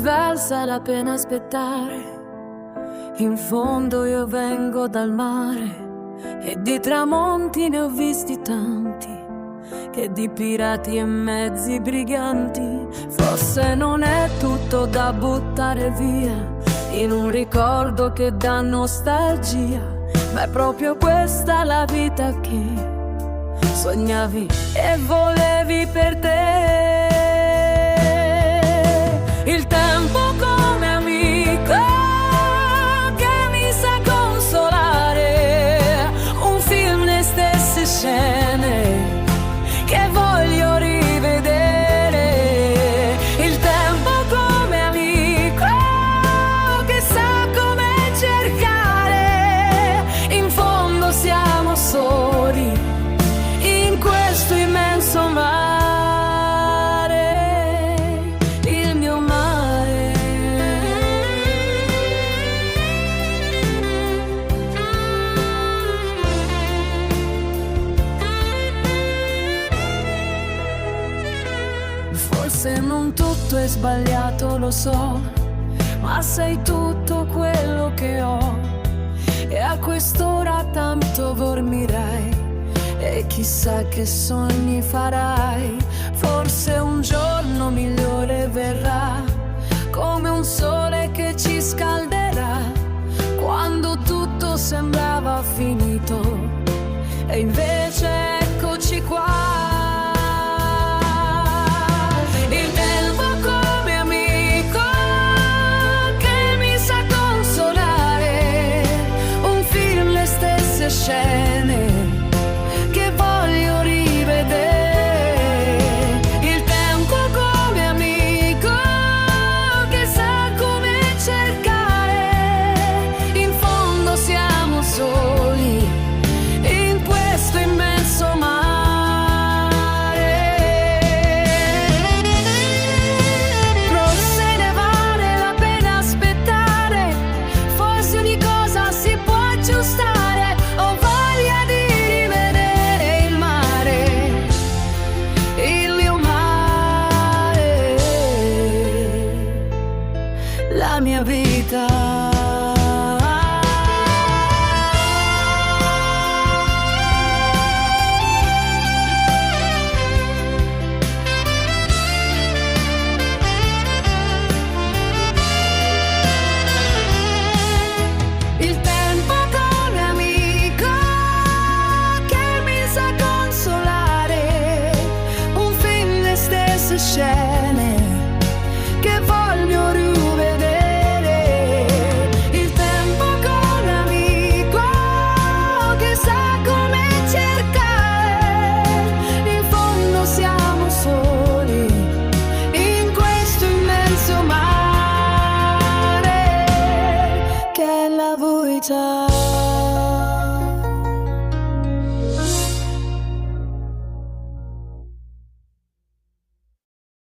valsa la pena aspettare. In fondo io vengo dal mare e di tramonti ne ho visti tanti, che di pirati e mezzi briganti. Forse non è tutto da buttare via in un ricordo che dà nostalgia, ma è proprio questa la vita che sognavi e volevi per te. Il tempo come amico che mi sa consolare, un film, le stesse scene che voglio rivedere. Il tempo come amico che sa come cercare, in fondo siamo soli in questo immenso mare, il mio mare. Forse non tutto è sbagliato, lo so, ma sei tutto quello che ho, e a quest'ora tanto dormirai e chissà che sogni farai. Forse un giorno migliore verrà, come un sole che ci scalderà, quando tutto sembrava finito e invece eccoci qua. Il tempo come amico che mi sa consolare, un film, le stesse scene che voglio rivedere. Il tempo come amico che sa come cercare, in fondo siamo soli in questo immenso mare. Forse ne vale la pena aspettare, forse ogni cosa si può aggiustare. Ho voglia di rivedere il mare, il mio mare, la mia vita. Il tempo come amico che mi sa consolare, un film, le stesse scene che voglio rivedere. Il tempo come amico che sa come cercare, in fondo siamo soli in questo immenso mare che è la vita.